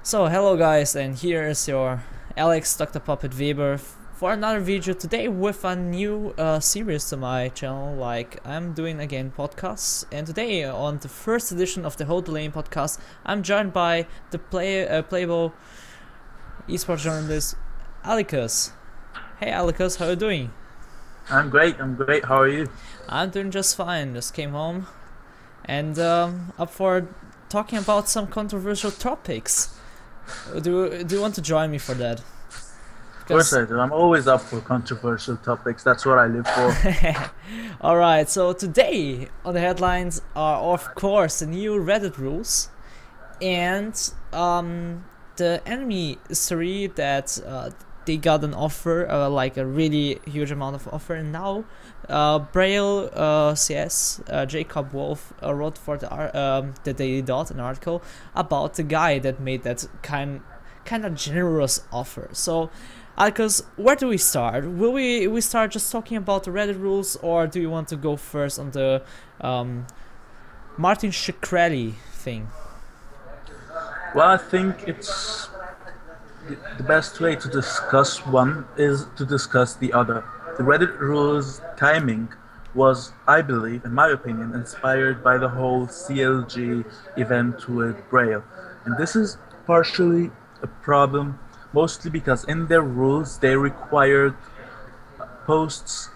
So hello guys, and here is your Alex DrPuppet Weber for another video today with a new series to my channel. Like I'm doing again podcasts, and today on the first edition of the Hold the Lane podcast, I'm joined by the Playable esports journalist Alicus. Hey Alicus, how are you doing? I'm great. How are you? I'm doing just fine. Just came home and up for talking about some controversial topics. Do you want to join me for that? Of course I do. I'm always up for controversial topics. That's what I live for. Alright, so today on the headlines are of course the new Reddit rules and the enemy history that they got an offer, like a really huge amount of offer, and now Braille CS Jacob Wolf wrote for the Daily Dot an article about the guy that made that kind of generous offer. So Alcos, where do we start? Will we start just talking about the Reddit rules, or do you want to go first on the Martin Shkreli thing? Well, I think it's the best way to discuss one is to discuss the other. The Reddit rules timing was, I believe, in my opinion, inspired by the whole CLG event with Braille. And this is partially a problem, mostly because in their rules they required posts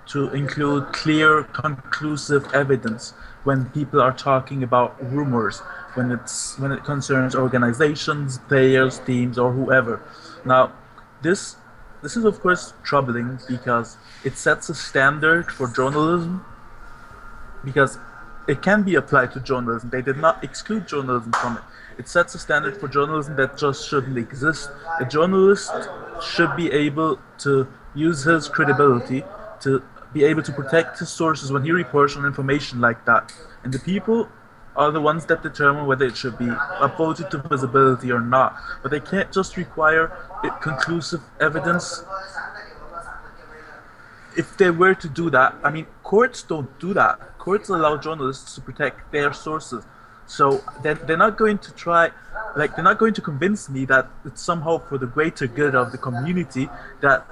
to include clear, conclusive evidence when people are talking about rumors, when it concerns organizations, players, teams, or whoever. Now, this is of course troubling because it sets a standard for journalism, because it can be applied to journalism. They did not exclude journalism from it. It sets a standard for journalism that just shouldn't exist. A journalist should be able to use his credibility to be able to protect his sources when he reports on information like that. And the people are the ones that determine whether it should be upvoted to visibility or not. But they can't just require conclusive evidence. If they were to do that, I mean, courts don't do that. Courts allow journalists to protect their sources. So they're not going to try, like, they're not going to convince me that it's somehow for the greater good of the community that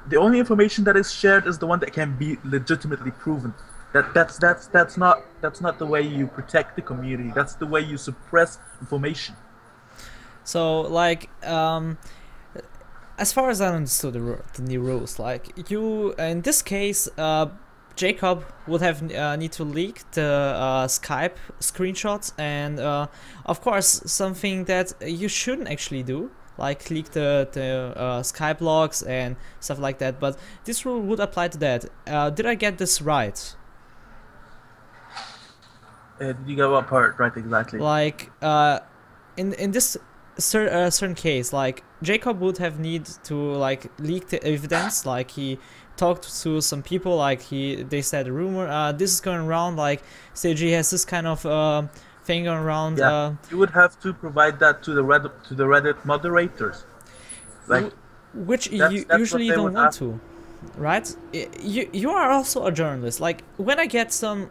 the only information that is shared is the one that can be legitimately proven. That's not the way you protect the community. That's the way you suppress information. So like as far as I understood the new rules, like you in this case Jacob would have need to leak the Skype screenshots, and of course something that you shouldn't actually do, like leak the Skype logs and stuff like that. But this rule would apply to that. Did I get this right? Did you get what part right exactly? Like in this certain case, like Jacob would have need to like leak the evidence, like he talked to some people, like they said a rumor, this is going around, like CLG has this kind of thing going around. Yeah, you would have to provide that to the Reddit moderators, like which you usually don't want to, right? You are also a journalist. Like when I get some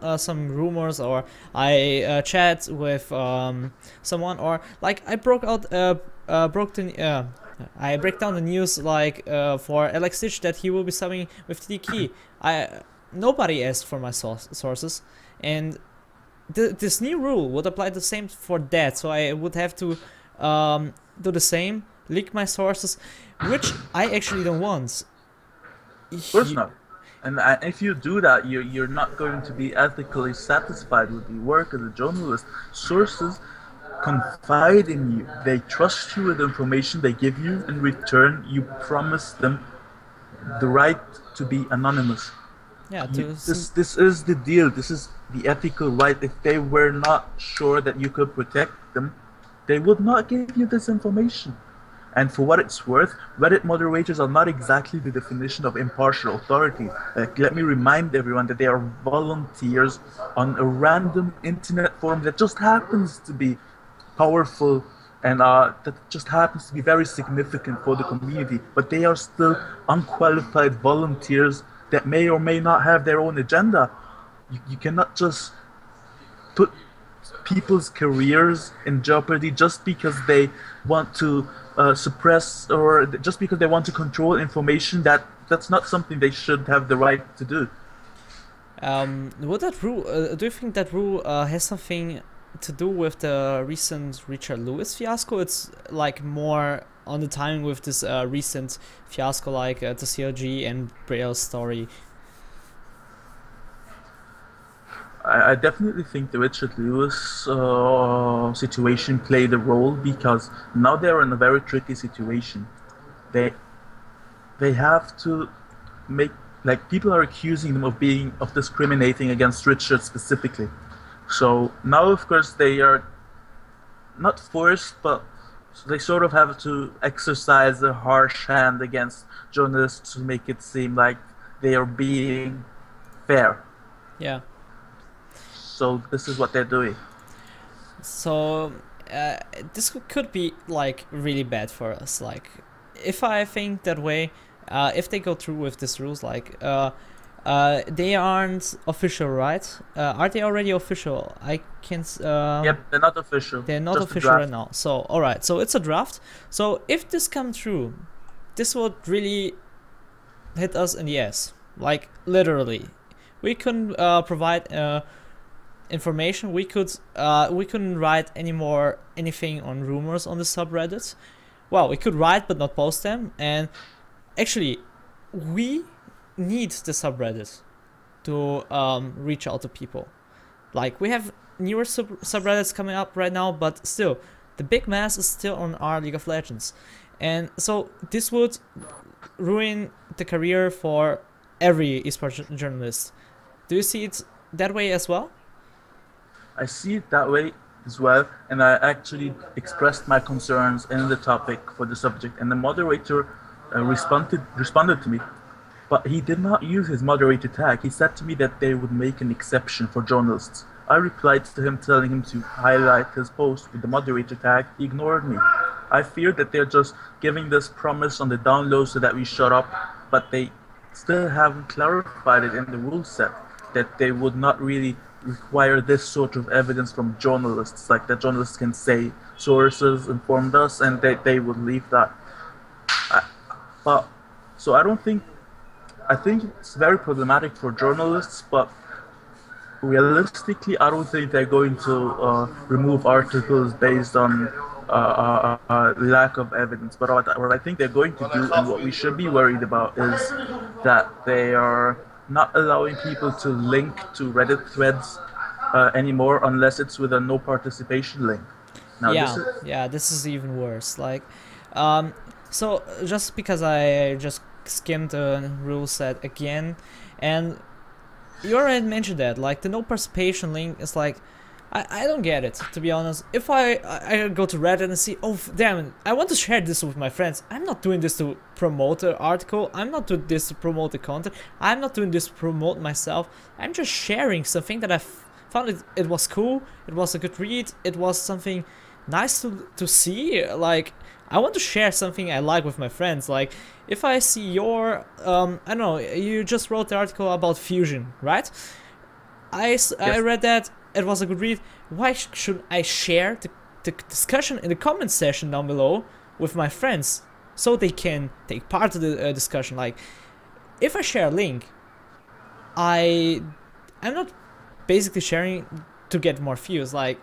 rumors, or I chat with someone, or like I I break down the news, like for Alex Stitch that he will be subbing with TD. Nobody asked for my sources, and this new rule would apply the same for that. So I would have to do the same, leak my sources, which I actually don't want. Of course not. And if you do that, you're not going to be ethically satisfied with your work as a journalist. Sources confide in you. They trust you with information they give you. In return, you promise them the right to be anonymous. Yeah, this is the deal. This is the ethical right. If they were not sure that you could protect them, they would not give you this information. And for what it's worth, Reddit moderators are not exactly the definition of impartial authority. Let me remind everyone that they are volunteers on a random internet forum that just happens to be powerful and that just happens to be very significant for the community. But they are still unqualified volunteers that may or may not have their own agenda. You cannot just put people's careers in jeopardy just because they want to suppress, or just because they want to control information that's not something they should have the right to do. Would that rule? Do you think that rule has something to do with the recent Richard Lewis fiasco? It's like more on the timing with this recent fiasco, like the CLG and Braille's story. I definitely think the Richard Lewis situation played a role, because now they're in a very tricky situation. They have to make, like, people are accusing them of discriminating against Richard specifically. So now, of course, they are not forced, but they sort of have to exercise a harsh hand against journalists to make it seem like they are being fair. Yeah. So this is what they're doing. So this could be like really bad for us. Like, if I think that way, if they go through with these rules, like they aren't official, right? Are they already official? I can't. Yep, they're not official. They're not official right now. So all right, so it's a draft. So if this comes through, this would really hit us in the ass. Like, literally, we couldn't provide information. We couldn't write anything on rumors on the subreddit. Well, we could write but not post them. And actually, we need the subreddit to reach out to people. Like, we have newer subreddits coming up right now, but still, the big mass is still on our League of Legends. And so this would ruin the career for every esports journalist. Do you see it that way as well? I see it that way as well, and I actually expressed my concerns in the topic for the subject, and the moderator responded to me, but he did not use his moderator tag. He said to me that they would make an exception for journalists. I replied to him telling him to highlight his post with the moderator tag. He ignored me. I fear that they're just giving this promise on the download so that we shut up, but they still haven't clarified it in the rule set, that they would not really require this sort of evidence from journalists, like that journalists can say sources informed us, and they would leave that. So I think it's very problematic for journalists, but realistically, I don't think they're going to remove articles based on lack of evidence. But what I think they're going to do, and what we should be worried about, is that they are not allowing people to link to Reddit threads anymore unless it's with a no participation link. Now, this is even worse. Like, so just because I just skimmed the rule set again, and you already mentioned that, like, the no participation link is like, I don't get it, to be honest. If I go to Reddit and see, oh damn, I want to share this with my friends, I'm not doing this to promote the article, I'm not doing this to promote the content, I'm not doing this to promote myself, I'm just sharing something that I found it was cool, it was a good read, it was something nice to see. Like, I want to share something I like with my friends. Like, if I see your, I don't know, you just wrote the article about Fusion, right? I read that, it was a good read. Why should I share the discussion in the comment section down below with my friends so they can take part of the discussion? Like, if I share a link, I'm not basically sharing to get more views. Like,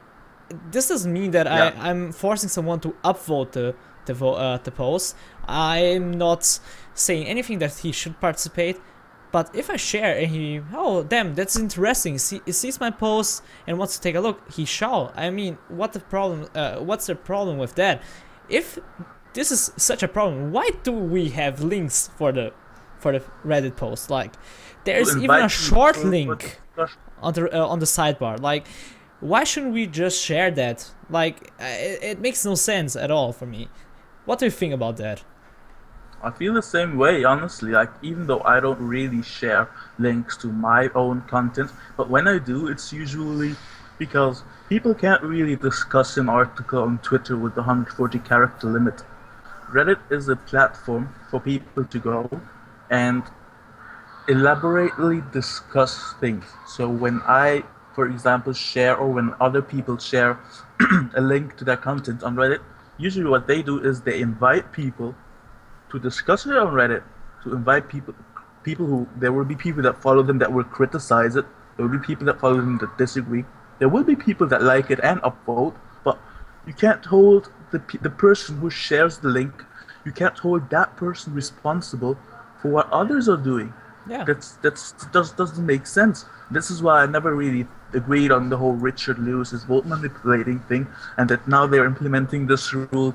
this doesn't mean that I'm forcing someone to upvote the post. I'm not saying anything that he should participate. But if I share and he, oh damn, that's interesting, he sees my post and wants to take a look, he shall. I mean, what's the problem with that? If this is such a problem, why do we have links for the Reddit post? Like, there's even a short link on the sidebar. Like, why shouldn't we just share that? Like, it makes no sense at all for me. What do you think about that? I feel the same way, honestly. Like, even though I don't really share links to my own content, but when I do, it's usually because people can't really discuss an article on Twitter with the 140 character limit. Reddit is a platform for people to go and elaborately discuss things. So when I for example, share, or when other people share a link to their content on Reddit, usually what they do is they invite people to discuss it on Reddit, to invite people who, there will be people that follow them that will criticize it, there will be people that follow them that disagree, there will be people that like it and upvote, but you can't hold the person who shares the link, you can't hold that person responsible for what others are doing. Yeah. Doesn't make sense. This is why I never really agreed on the whole Richard Lewis's vote manipulating thing, and that now they're implementing this rule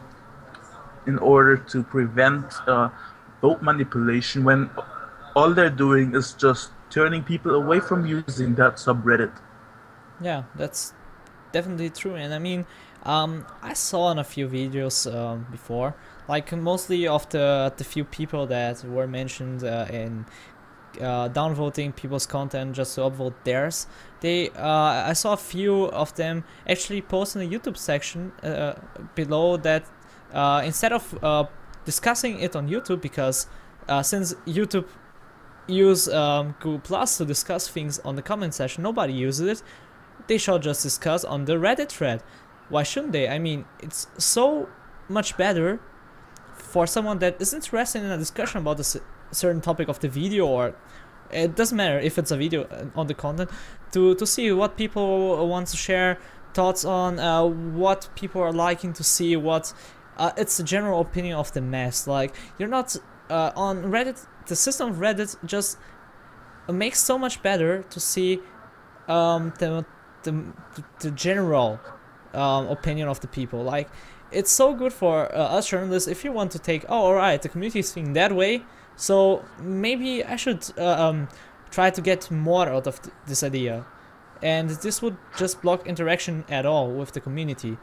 in order to prevent vote manipulation, when all they're doing is just turning people away from using that subreddit. Yeah, that's definitely true. And I mean, I saw in a few videos before, like mostly of the few people that were mentioned in downvoting people's content just to upvote theirs. I saw a few of them actually post in the YouTube section below that instead of discussing it on YouTube, because since YouTube use Google Plus to discuss things on the comment section, nobody uses it, they should just discuss on the Reddit thread. Why shouldn't they? I mean, it's so much better for someone that is interested in a discussion about a certain topic of the video, or it doesn't matter if it's a video on the content, to see what people want to share thoughts on, what people are liking to see, what it's the general opinion of the mass. Like, you're not on Reddit, the system of Reddit just makes so much better to see the general opinion of the people. Like, it's so good for us journalists if you want to take, oh, alright, the community is thinking that way, so maybe I should try to get more out of this idea. And this would just block interaction at all with the community.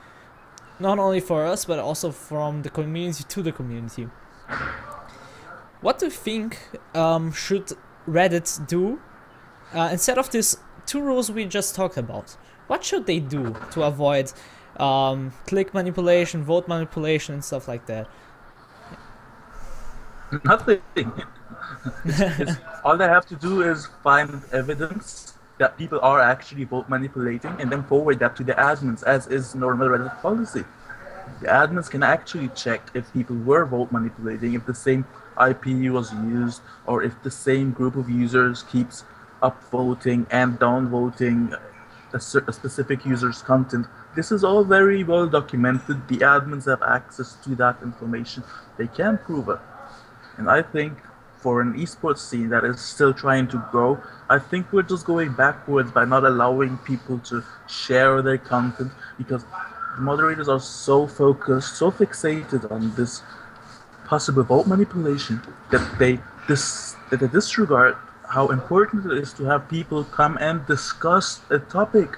Not only for us, but also from the community to the community. What do you think should Reddit do instead of these two rules we just talked about? What should they do to avoid click manipulation, vote manipulation, and stuff like that? Nothing. All they have to do is find evidence that people are actually vote manipulating and then forward that to the admins, as is normal Reddit policy. The admins can actually check if people were vote manipulating, if the same IP was used, or if the same group of users keeps upvoting and downvoting a specific user's content. This is all very well documented. The admins have access to that information. They can prove it. And I think for an esports scene that is still trying to grow, I think we're just going backwards by not allowing people to share their content, because the moderators are so focused, so fixated on this possible vote manipulation that they disregard how important it is to have people come and discuss a topic.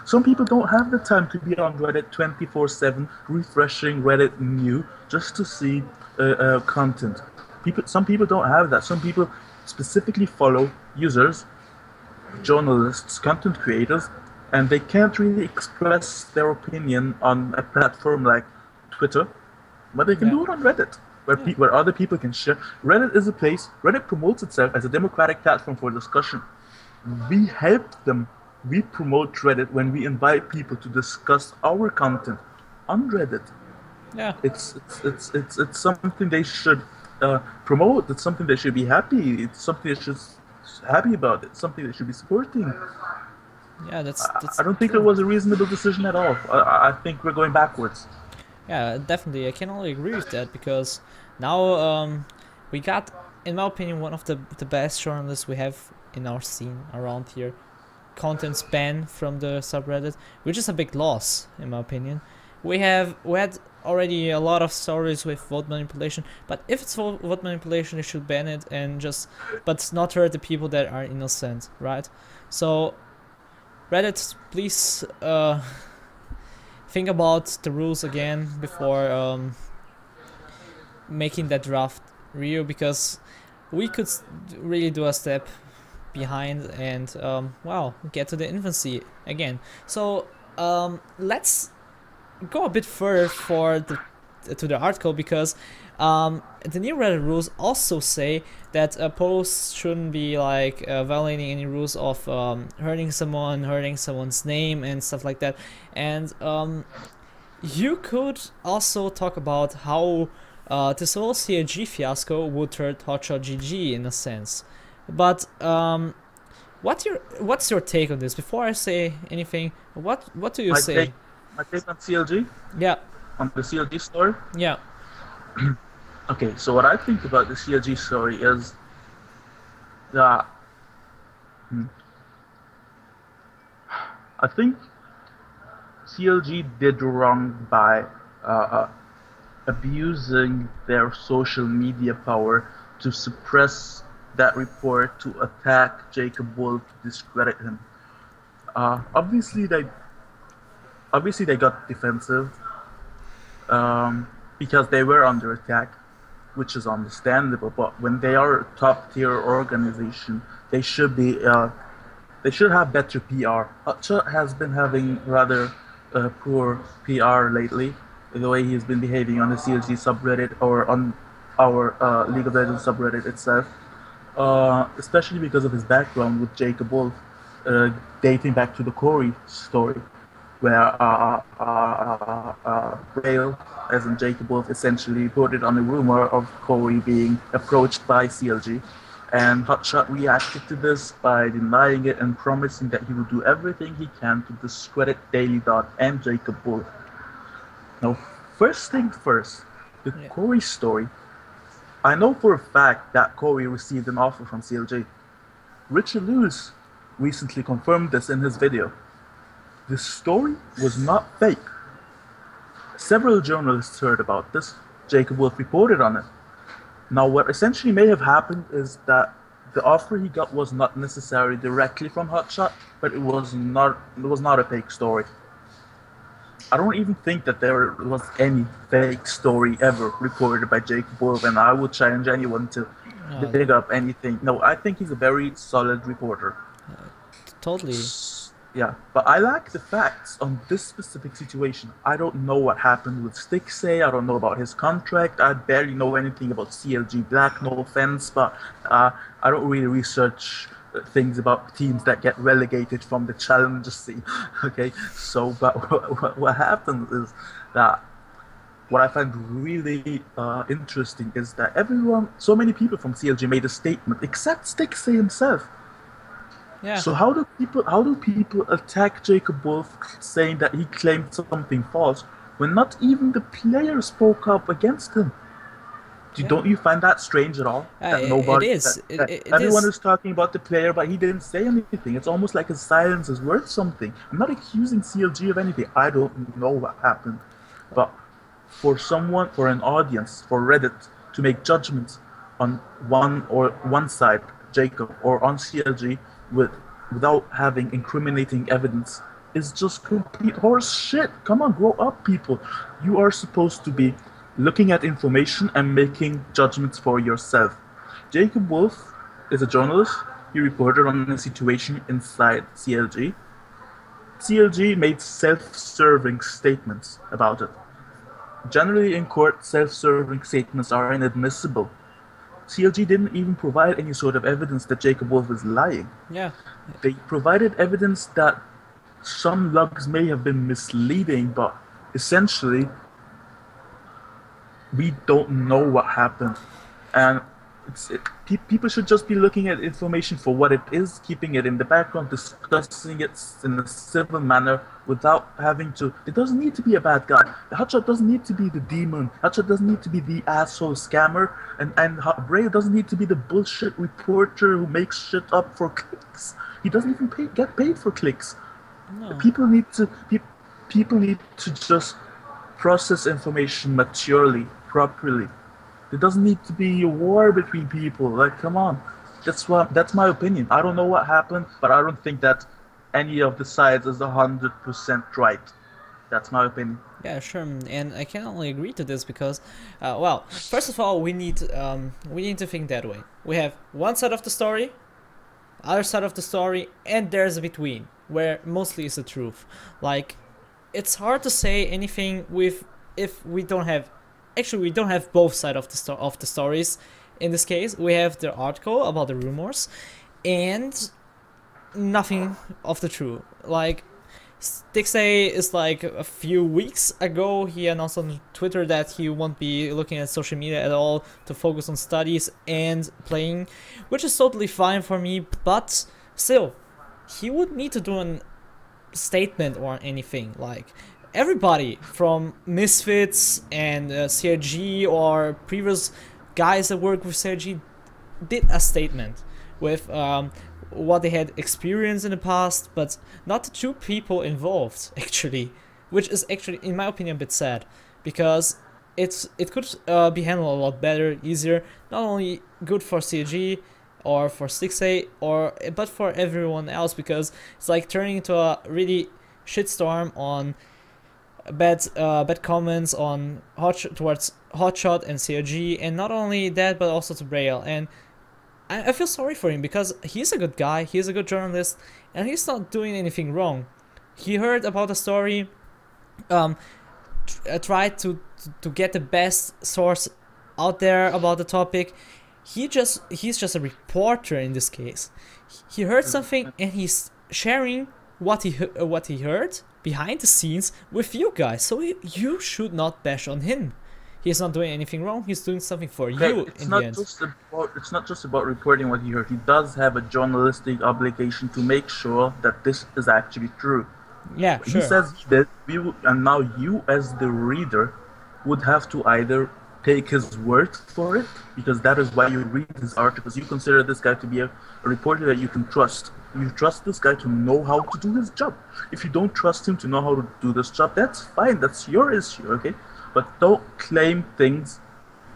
Some people don't have the time to be on Reddit 24/7 refreshing Reddit new just to see content. Some people don't have that. Some people specifically follow users, journalists, content creators, and they can't really express their opinion on a platform like Twitter, but they can do it on Reddit, where other people can share. Reddit is a place, Reddit promotes itself as a democratic platform for discussion. We help them. We promote Reddit when we invite people to discuss our content on Reddit. Yeah, it's something they should promote. It's something they should be happy. It's something they should happy about. It's something they should be supporting. Yeah, that's I don't think it was a reasonable decision at all. I think we're going backwards. Yeah, definitely. I can only agree with that, because now we got, in my opinion, one of the best journalists we have in our scene around here. Content's banned from the subreddit, which is a big loss, in my opinion. We had already a lot of stories with vote manipulation, but if it's vote manipulation, they should ban it and but not hurt the people that are innocent, right? So Reddit, please think about the rules again before making that draft real, because we could really do a step behind and well, get to the infancy again. So let's go a bit further for the to the article, because the new Reddit rules also say that posts shouldn't be like violating any rules of hurting someone's name and stuff like that. And you could also talk about how this whole CLG fiasco would hurt Hotshot GG in a sense. But what's your take on this? Before I say anything, what do you say? My take on CLG? Yeah. On the CLG story? Yeah. Okay, so what I think about the CLG story is that I think CLG did wrong by abusing their social media power to suppress that report, to attack Jacob Wolf, to discredit him. Obviously they got defensive because they were under attack, which is understandable. But when they are a top tier organization, they should have better PR. Hotshot has been having rather poor PR lately, the way he's been behaving on the CLG subreddit or on our League of Legends subreddit itself, especially because of his background with Jacob Wolf, dating back to the Corey story, where Rail, as in Jacob Wolf, essentially reported on a rumor of Corey being approached by CLG, and Hotshot reacted to this by denying it and promising that he will do everything he can to discredit Daily Dot and Jacob Wolf. Now, first things first, the Corey story. I know for a fact that Corey received an offer from CLG. Richard Lewis recently confirmed this in his video. The story was not fake. Several journalists heard about this. Jacob Wolf reported on it. Now, what essentially may have happened is that the offer he got was not necessarily directly from Hotshot, but it was not a fake story. I don't even think that there was any fake story ever reported by Jacob Wolf, and I would challenge anyone to dig up anything. No, I think he's a very solid reporter. Totally. Yeah, but I lack the facts on this specific situation. I don't know what happened with Stixay. I don't know about his contract. I barely know anything about CLG Black, no offense, but I don't really research things about teams that get relegated from the challenger scene. Okay, so but what happens is that what I find really interesting is that so many people from CLG made a statement, except Stixay himself. Yeah. So how do people attack Jacob Wolf, saying that he claimed something false, when not even the player spoke up against him? Don't you find that strange at all? That nobody, it is. Everyone is talking about the player, but he didn't say anything. It's almost like his silence is worth something. I'm not accusing CLG of anything. I don't know what happened. But for an audience, for Reddit, to make judgments on one side, Jacob, or on CLG, without having incriminating evidence, is just complete horse shit. Come on, grow up, people. You are supposed to be looking at information and making judgments for yourself. Jacob Wolf is a journalist. He reported on a situation inside CLG. CLG made self-serving statements about it. Generally in court, self-serving statements are inadmissible. CLG didn't even provide any sort of evidence that Jacob Wolf is lying. Yeah. They provided evidence that some logs may have been misleading, but essentially we don't know what happened. And people should just be looking at information for what it is, keeping it in the background, discussing it in a civil manner without having to. It doesn't need to be a bad guy. Hotshot doesn't need to be the demon. Hotshot doesn't need to be the asshole scammer. And Bray doesn't need to be the bullshit reporter who makes shit up for clicks. He doesn't even get paid for clicks. No. People need to just process information maturely, properly. There doesn't need to be a war between people. Like, come on. That's my opinion. I don't know what happened, but I don't think that any of the sides is 100% right. That's my opinion. Yeah, sure, and I can only agree to this because, well, first of all, we need to think that way. We have one side of the story, other side of the story, and there's a between, where mostly is the truth. Like, it's hard to say anything if we don't have actually we don't have both sides of the stories. In this case, we have the article about the rumors, and nothing of the truth. Like, Stixay is like a few weeks ago, he announced on Twitter that he won't be looking at social media at all to focus on studies and playing, which is totally fine for me, but still, he would need to do a statement or anything. Like, everybody from Misfits and CLG or previous guys that work with CLG did a statement with what they had experienced in the past, but not the two people involved, actually, which is actually, in my opinion, a bit sad, because it could be handled a lot better, easier, not only good for CLG or for Stixay, but for everyone else, because it's like turning into a really shitstorm on bad comments on towards Hotshot and CLG, and not only that, but also to Braille. And I feel sorry for him, because he's a good guy, he's a good journalist, and he's not doing anything wrong. He heard about the story, tried to get the best source out there about the topic. He's just a reporter in this case. He heard something and he's sharing what he heard behind the scenes with you guys. So you should not bash on him. He's not doing anything wrong. He's doing something for you in the end. It's not just about reporting what he heard. He does have a journalistic obligation to make sure that this is actually true. Yeah, sure. He says that and now you, as the reader, would have to either take his word for it, because that is why you read his articles. You consider this guy to be a reporter that you can trust. You trust this guy to know how to do his job. If you don't trust him to know how to do this job, that's fine. That's your issue, okay? But don't claim things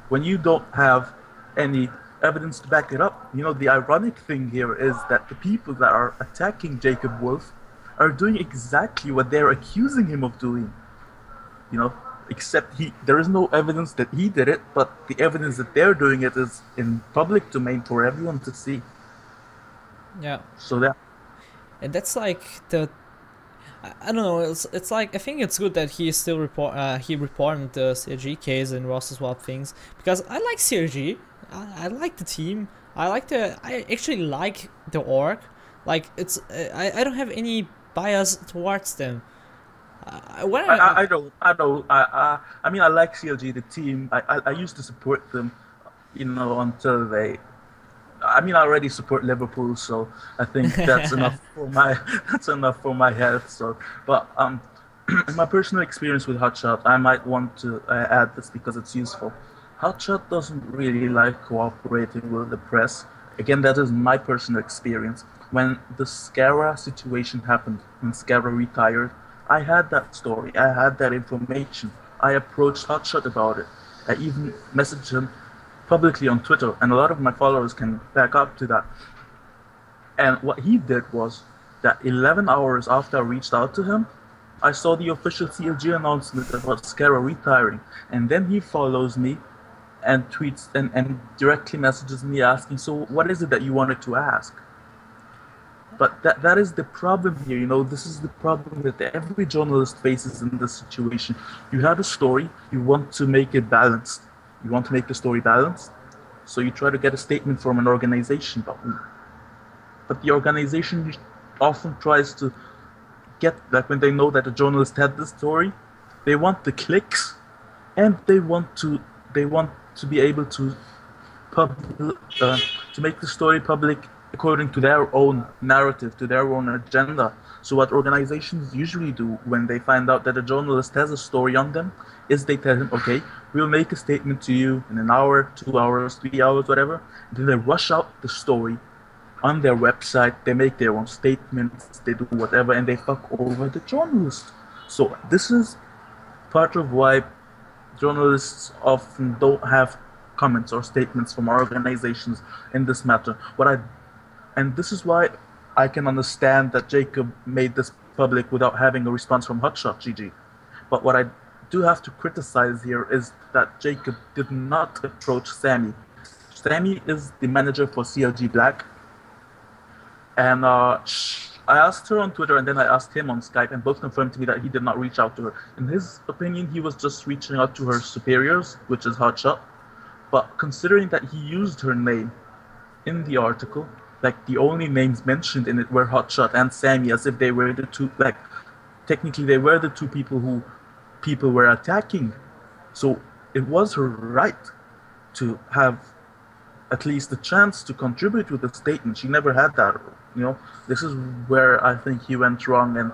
when you don't have any evidence to back it up. You know, the ironic thing here is that the people that are attacking Jacob Wolf are doing exactly what they're accusing him of doing. You know, except there is no evidence that he did it, but the evidence that they're doing it is in public domain for everyone to see. Yeah. So that. And that's like I don't know. It's like, I think it's good that he still reported the CLG case and roster swap things, because I like CLG. I like the team. I actually like the org. Like, it's I don't have any bias towards them. I mean, I like CLG, the team. I used to support them, you know, until they. I mean, I already support Liverpool, so I think that's enough for my health. So, but in my personal experience with Hotshot, I might want to add this because it's useful. Hotshot doesn't really like cooperating with the press. Again, that is my personal experience. When the Scara situation happened, when Scara retired, I had that story. I had that information. I approached Hotshot about it. I even messaged him publicly on Twitter, and a lot of my followers can back up to that. And what he did was that 11 hours after I reached out to him, I saw the official CLG announcement about Scara retiring, and then he follows me and tweets and directly messages me asking, so what is it that you wanted to ask? But that is the problem here, you know. This is the problem that every journalist faces in this situation. You have a story, you want to make it balanced. You want to make the story balanced, so you try to get a statement from an organization, but the organization often tries to get, like, when they know that a journalist had this story, they want the clicks, and they want to be able to make the story public according to their own narrative, to their own agenda. So what organizations usually do when they find out that a journalist has a story on them is they tell him, okay, we'll make a statement to you in an hour, 2 hours, 3 hours, whatever. Then they rush out the story on their website, they make their own statements, they do whatever, and they fuck over the journalist. So this is part of why journalists often don't have comments or statements from organizations in this matter. And this is why I can understand that Jacob made this public without having a response from Hotshot GG. But what I do have to criticize here is that Jacob did not approach Sammy. Sammy is the manager for CLG Black, and I I asked her on Twitter and then I asked him on Skype, and both confirmed to me that he did not reach out to her. In his opinion, he was just reaching out to her superiors, which is Hotshot. But considering that he used her name in the article, like the only names mentioned in it were Hotshot and Sammy, as if they were the two, like technically they were the two people who people were attacking. So it was her right to have at least the chance to contribute with a statement. She never had that, you know. This is where I think he went wrong, and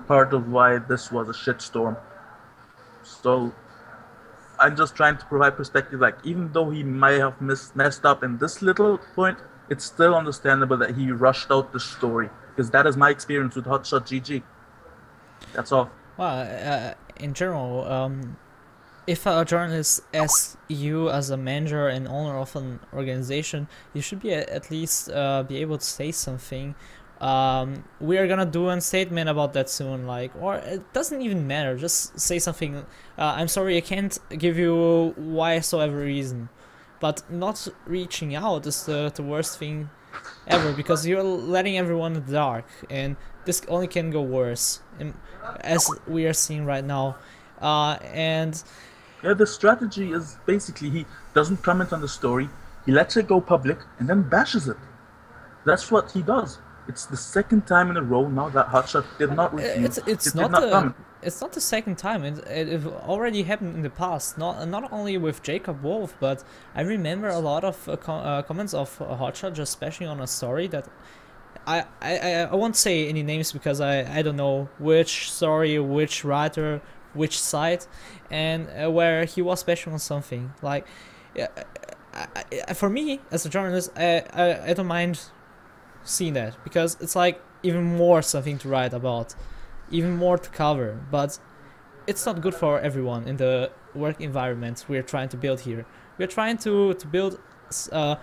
part of why this was a shitstorm. So I'm just trying to provide perspective. Like, even though he might have messed up in this little point, it's still understandable that he rushed out the story, because that is my experience with Hotshot GG. That's all. Well, in general, if a journalist asks you as a manager and owner of an organization, you should be at least be able to say something. We are gonna do a statement about that soon, like, or it doesn't even matter, just say something. I'm sorry, I can't give you whatsoever reason. But not reaching out is the worst thing ever, because you're letting everyone in the dark, and this only can go worse, as we are seeing right now. And yeah, the strategy is basically he doesn't comment on the story, he lets it go public, and then bashes it. That's what he does. It's the second time in a row now that Hotshot did not refuse. It's not the second time. It already happened in the past. Not only with Jacob Wolf, but I remember a lot of comments of Hotshot just bashing on a story that I won't say any names, because I don't know which story, which writer, which site, and where he was bashing on something. Like, for me as a journalist, I don't mind seeing that, because it's like even more something to write about, even more to cover. But it's not good for everyone in the work environment we're trying to build here. We're trying to build a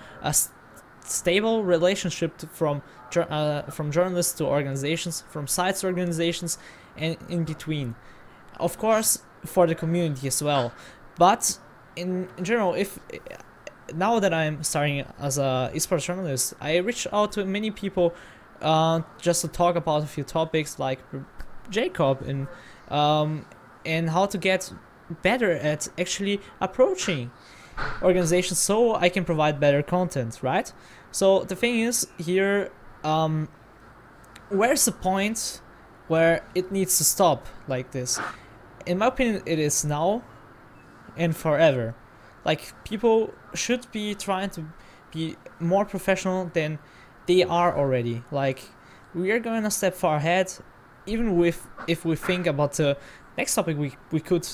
stable relationship from journalists to organizations, from sites to organizations, and in between, of course, for the community as well. But in general, if now that I'm starting as a esports journalist, I reach out to many people just to talk about a few topics like Jacob, and how to get better at actually approaching organizations so I can provide better content, right? So the thing is here, where's the point where it needs to stop like this? In my opinion, it is now and forever. Like, people should be trying to be more professional than they are already. Like, we are going a step far ahead, even if we think about the next topic we could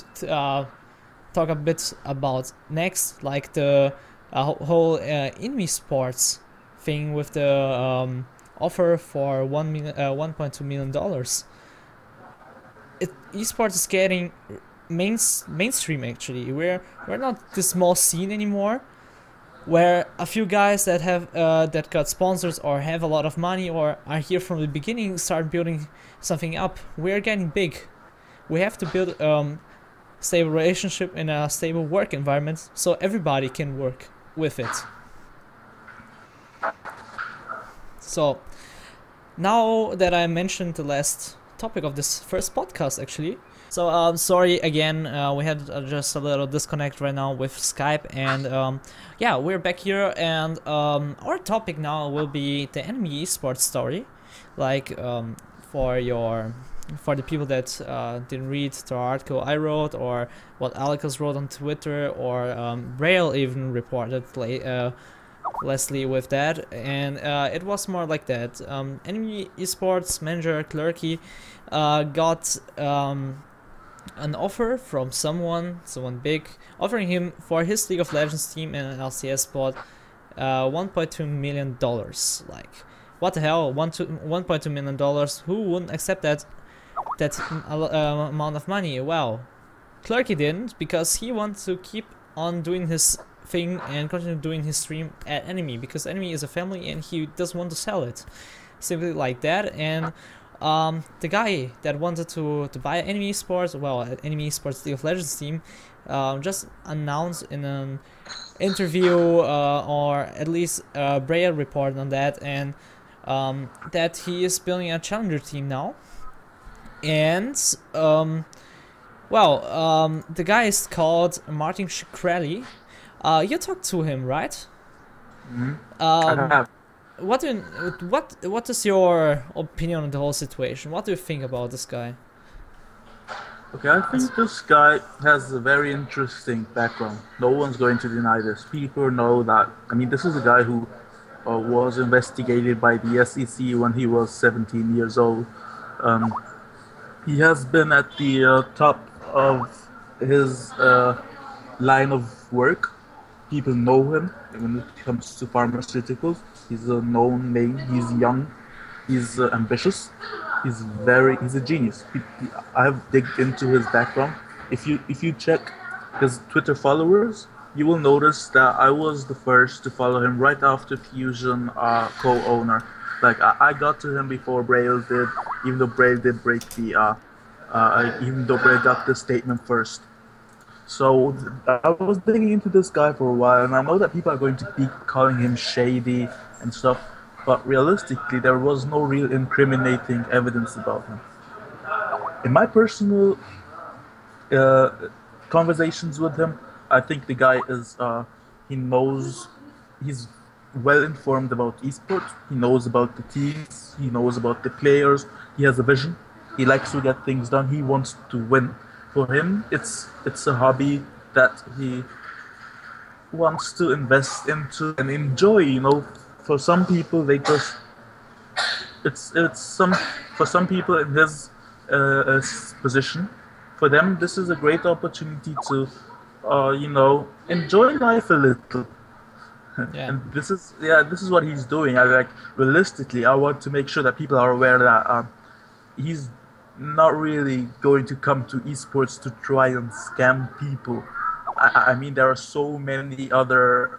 talk a bit about next, like the whole Esports thing with the offer for $1.2 million. Esports is getting mainstream. Actually, we're not this small scene anymore, where a few guys that have that got sponsors or have a lot of money or are here from the beginning start building something up. We're getting big. We have to build stable relationship in a stable work environment so everybody can work with it. So now that I mentioned the last topic of this first podcast, actually, so sorry again, we had just a little disconnect right now with Skype, and yeah, we're back here, and our topic now will be the enemy esports story. Like, for the people that didn't read the article I wrote, or what Alex wrote on Twitter, or Braille even reported Leslie with that, and it was more like that. Enemy esports manager Shkreli got an offer from someone big, offering him for his League of Legends team and an LCS spot $1.2 million. Like, what the hell, $1.2 million? Who wouldn't accept that amount of money? Well, Shkreli didn't, because he wants to keep on doing his thing and continue doing his stream at Enemy, because Enemy is a family and he doesn't want to sell it. Simply like that. And the guy that wanted to buy Enemy Esports, well, Enemy Esports League of Legends team, just announced in an interview, or at least Braille report on that, and that he is building a challenger team now, and the guy is called Martin Shkreli. You talked to him, right? I have. What is your opinion on the whole situation? What do you think about this guy? Okay, I think this guy has a very interesting background. No one's going to deny this. People know that. I mean, this is a guy who was investigated by the SEC when he was 17 years old. Um, he has been at the top of his line of work. People know him when it comes to pharmaceuticals. He's a known name. He's young. He's ambitious. He's a genius. I've digged into his background. If you check his Twitter followers, you will notice that I was the first to follow him right after Fusion co-owner. Like I got to him before Braille did, even though Braille did break the even though Braille got the statement first. So I was digging into this guy for a while, and I know that people are going to be calling him shady and stuff, but realistically, there was no real incriminating evidence about him. In my personal conversations with him, I think the guy is he's well informed about esports. He knows about the teams. He knows about the players. He has a vision. He likes to get things done. He wants to win. For him, it's a hobby that he wants to invest into and enjoy. You know, for some people, for some people in his position, for them this is a great opportunity to enjoy life a little. Yeah. And this is what he's doing. Realistically, I want to make sure that people are aware that he's not really going to come to esports to try and scam people. I mean, there are so many other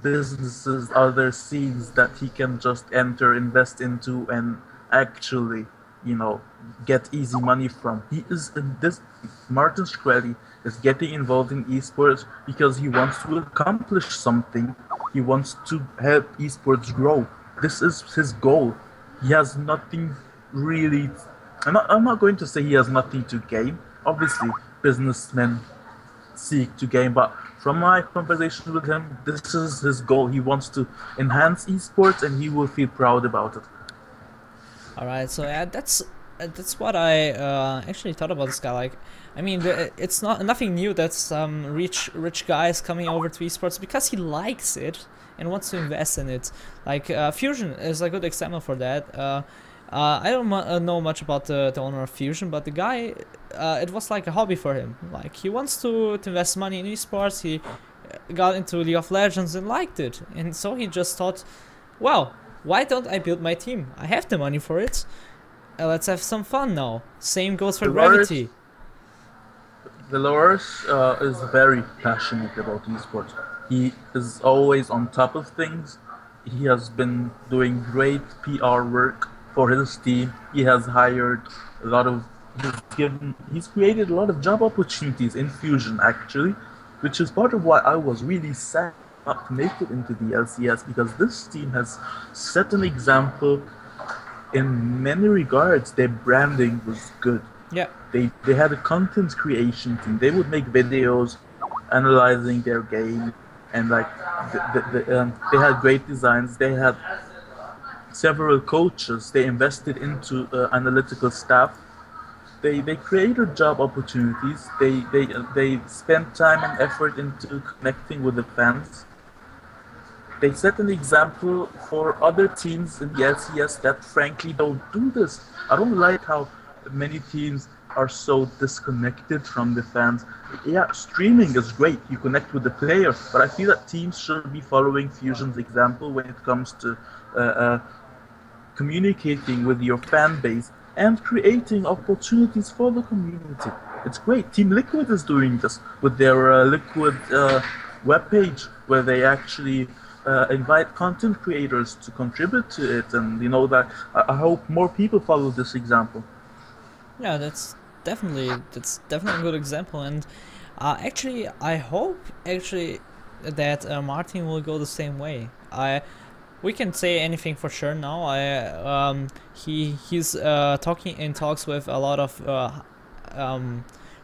businesses, other scenes that he can just enter, invest into, and actually, get easy money from. Martin Shkreli is getting involved in esports because he wants to accomplish something. He wants to help esports grow. This is his goal. He has nothing really. I'm not going to say he has nothing to gain. Obviously, businessmen seek to gain, but from my conversation with him, this is his goal. He wants to enhance esports, and he will feel proud about it. All right, so yeah, that's what I actually thought about this guy. Like, I mean, it's nothing new that some rich guy is coming over to esports because he likes it and wants to invest in it. Like Fusion is a good example for that. I don't know much about the owner of Fusion, but the guy, it was like a hobby for him. Like, he wants to invest money in esports. He got into League of Legends and liked it, and so he just thought, well, why don't I build my team? I have the money for it. Let's have some fun now. Same goes for Gravity. Dolores is very passionate about esports. He is always on top of things. He has been doing great PR work for his team. He has hired a lot of, he's created a lot of job opportunities in Fusion actually, which is part of why I was really sad not to make it into the LCS, because this team has set an example in many regards. Their branding was good. Yeah. They had a content creation team. They would make videos analyzing their game, and like they had great designs. They had several coaches. They invested into analytical staff. They created job opportunities. They spent time and effort into connecting with the fans. They set an example for other teams in the LCS that frankly don't do this. I don't like how many teams are so disconnected from the fans. Yeah, streaming is great. You connect with the player, but I feel that teams should be following Fusion's example when it comes to communicating with your fan base and creating opportunities for the community. It's great. Team Liquid is doing this with their Liquid webpage, where they actually invite content creators to contribute to it, and that I hope more people follow this example. Yeah, that's definitely a good example, and actually I hope that Martin will go the same way. we can say anything for sure now. He's talking in talks with a lot of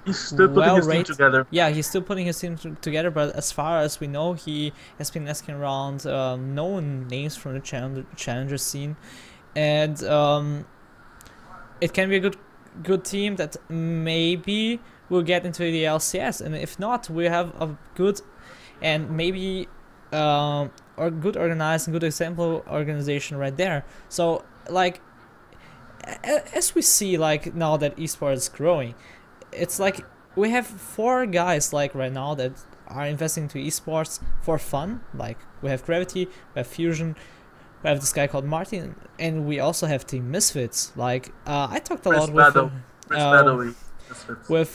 He's still putting his team well-rated. together. Yeah, he's still putting his team together, but as far as we know, he has been asking around known names from the challenger scene, and it can be a good team that maybe will get into the LCS, and if not, we have a good and maybe or good organized and good example organization right there. So like as we see, like now that esports is growing, it's like we have 4 guys like right now that are investing into esports for fun. Like we have Gravity, we have Fusion, we have this guy called Martin, and we also have Team Misfits. Like I talked a lot with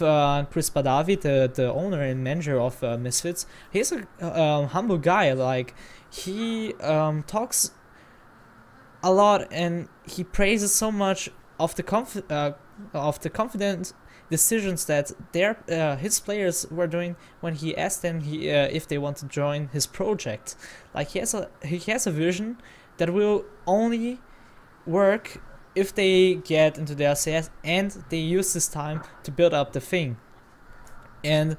Chris Badavi, the owner and manager of Misfits. He's a humble guy. Like he talks a lot and he praises so much of the confident decisions that his players were doing when he asked them if they want to join his project. Like he has a vision that will only work if they get into the LCS and they use this time to build up the thing. And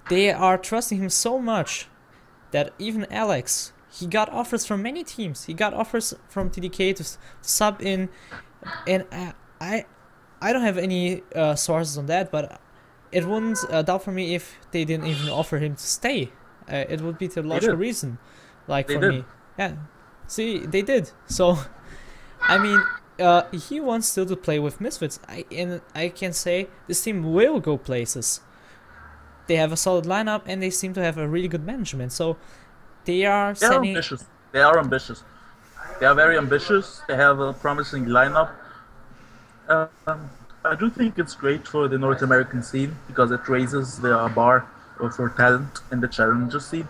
they are trusting him so much that even Alex, he got offers from many teams. He got offers from TDK to sub in, and I don't have any sources on that, but it wouldn't doubt for me if they didn't even offer him to stay. It would be the logical reason, like for me. Yeah, see, they did. So, I mean, he wants still to play with Misfits. I can say this team will go places. They have a solid lineup and they seem to have a really good management. So they are ambitious. They are ambitious. They are very ambitious. They have a promising lineup. I do think it's great for the North American scene because it raises the bar for talent in the challenger scene.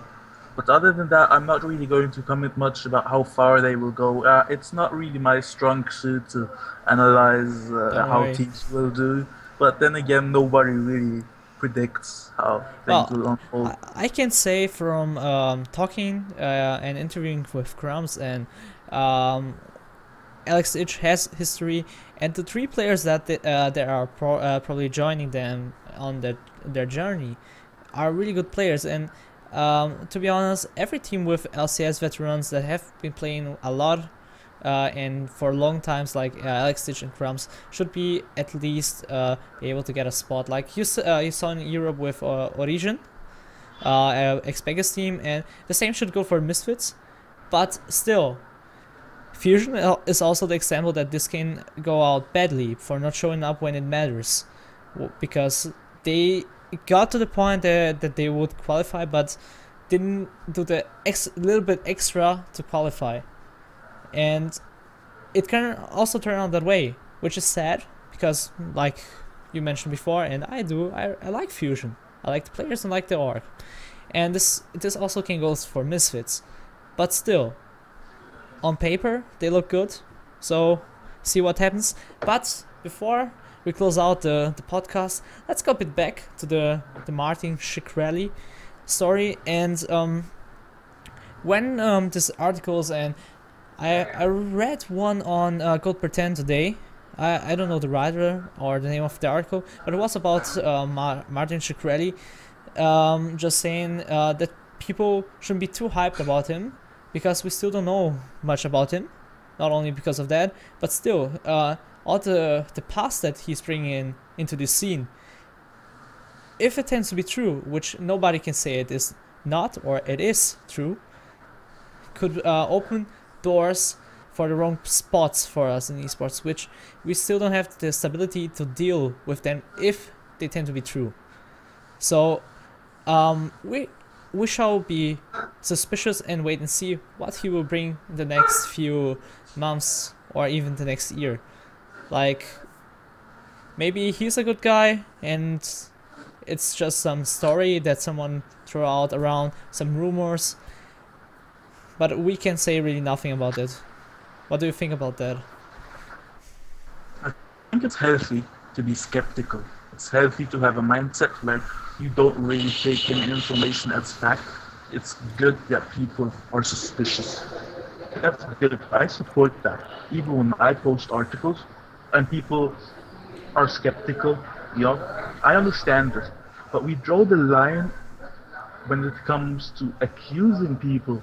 But other than that, I'm not really going to comment much about how far they will go. It's not really my strong suit to analyze how teams will do. But then again, nobody really predicts how things will unfold. I can say from talking and interviewing with Crumbs and Alex Itch has history, and the 3 players that are probably joining them on their journey are really good players. And to be honest, every team with LCS veterans that have been playing a lot and for long times, like Alex Stitch and Crumbs, should be at least be able to get a spot. Like you saw in Europe with Origin, Xpegas team, and the same should go for Misfits. But still, Fusion is also the example that this can go out badly for not showing up when it matters, because they got to the point that they would qualify, but didn't do the little bit extra to qualify. And it can also turn out that way, which is sad, because like you mentioned before, and I like Fusion. I like the players and like the org. And this also can go for Misfits. But still, on paper, they look good. So, see what happens. But before we close out the podcast, let's go a bit back to the Martin Shkreli story. And when this articles, and I read one on Gold Pretend today. I don't know the writer or the name of the article, but it was about Martin Shkreli, just saying that people shouldn't be too hyped about him, because we still don't know much about him. Not only because of that, but still, all the past that he's bringing into this scene, if it tends to be true, which nobody can say it is not, or it is true, could open doors for the wrong spots for us in esports, which we still don't have the stability to deal with them if they tend to be true. So we shall be suspicious and wait and see what he will bring in the next few months or even the next year. Like, maybe he's a good guy and it's just some story that someone threw out around, some rumors, but we can say really nothing about it. What do you think about that? I think it's healthy to be skeptical. It's healthy to have a mindset where you don't really take in information as fact. It's good that people are suspicious. that's good. I support that. Even when I post articles and people are skeptical, you know, I understand this. But we draw the line when it comes to accusing people.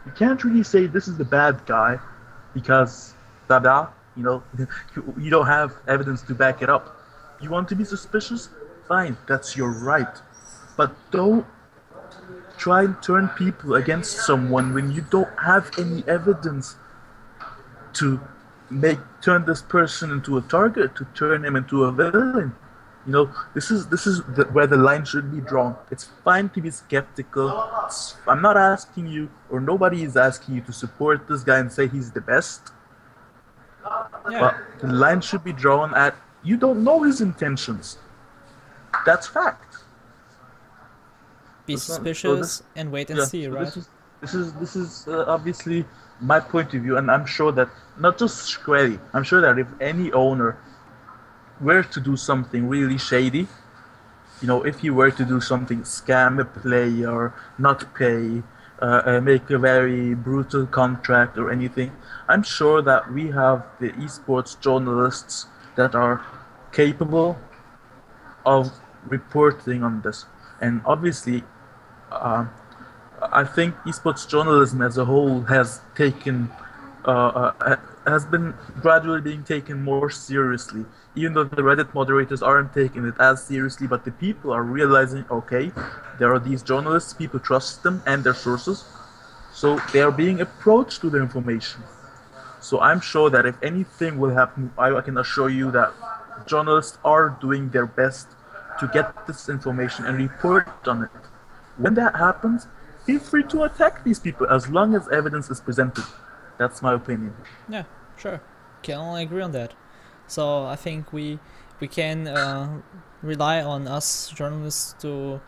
You can't really say this is the bad guy because blah blah, you know, you don't have evidence to back it up. You want to be suspicious? Fine, that's your right. But don't try and turn people against someone when you don't have any evidence to turn this person into a target, to turn him into a villain. You know, this is where the line should be drawn. It's fine to be skeptical. I'm not asking you, or nobody is asking you to support this guy and say he's the best. Yeah. But the line should be drawn at you don't know his intentions. That's fact. Be suspicious and wait and see, right? This is obviously my point of view, and I'm sure that not just Shkreli, I'm sure that if any owner were to do something really shady, you know, if he were to do something, scam a player, not pay, make a very brutal contract or anything, I'm sure that we have the esports journalists that are capable of reporting on this. And obviously, I think esports journalism as a whole has been gradually being taken more seriously. Even though the Reddit moderators aren't taking it as seriously, but the people are realizing, okay, there are these journalists, people trust them and their sources, so they are being approached to the information. So I'm sure that if anything will happen, I can assure you that journalists are doing their best to get this information and report on it. When that happens, feel free to attack these people as long as evidence is presented. That's my opinion. Yeah, sure. Can only agree on that. So I think we can rely on us journalists to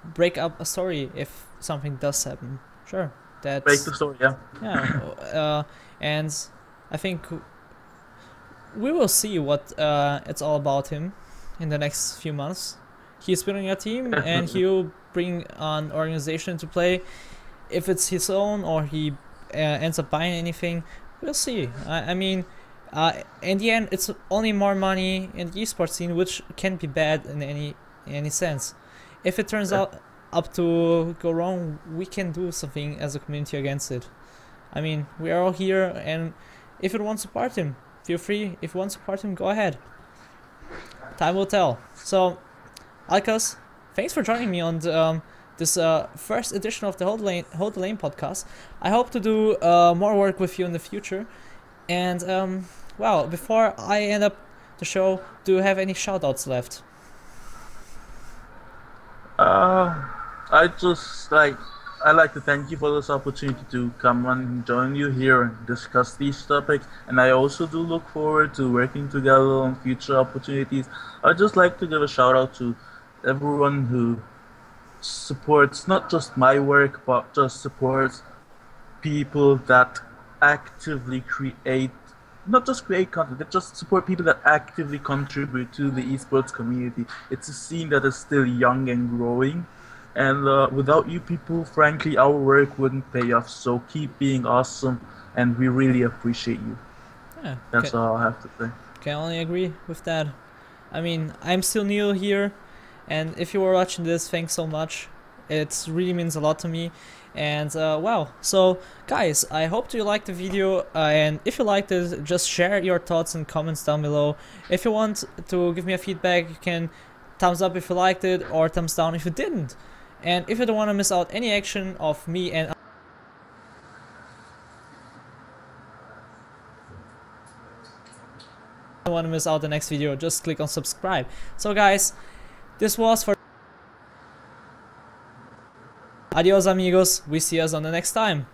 break up a story if something does happen. Sure, that's break the story. Yeah. Yeah, and I think we will see what it's all about him in the next few months. He's building a team and he'll bring an organization to play. If it's his own or he ends up buying anything, we'll see. I mean, in the end, it's only more money in the esports scene, which can be bad in any sense. If it turns out up to go wrong, we can do something as a community against it. I mean, we are all here, and if you want to support him, feel free. If you want to support him, go ahead. Time will tell. So, Alkas, thanks for joining me on this first edition of the Hold the Lane podcast. I hope to do more work with you in the future. And, well, before I end up the show, do you have any shoutouts left? I'd like to thank you for this opportunity to come and join you here and discuss these topics. And I also do look forward to working together on future opportunities. I'd just like to give a shout out to everyone who supports not just my work, but just supports people that actively create, not just create content, but just support people that actively contribute to the esports community. It's a scene that is still young and growing. And without you people, frankly, our work wouldn't pay off. So keep being awesome, and we really appreciate you. Yeah, that's all I have to say. Can only agree with that. I mean, I'm still new here, and if you were watching this, thanks so much. It really means a lot to me. And wow, so guys, I hope you liked the video, and if you liked it, just share your thoughts and comments down below. If you want to give me a feedback, you can thumbs up if you liked it, or thumbs down if you didn't. And if you don't want to miss out any action of me and don't want to miss out the next video, just click on subscribe. So guys, this was for adios amigos, we see us on the next time.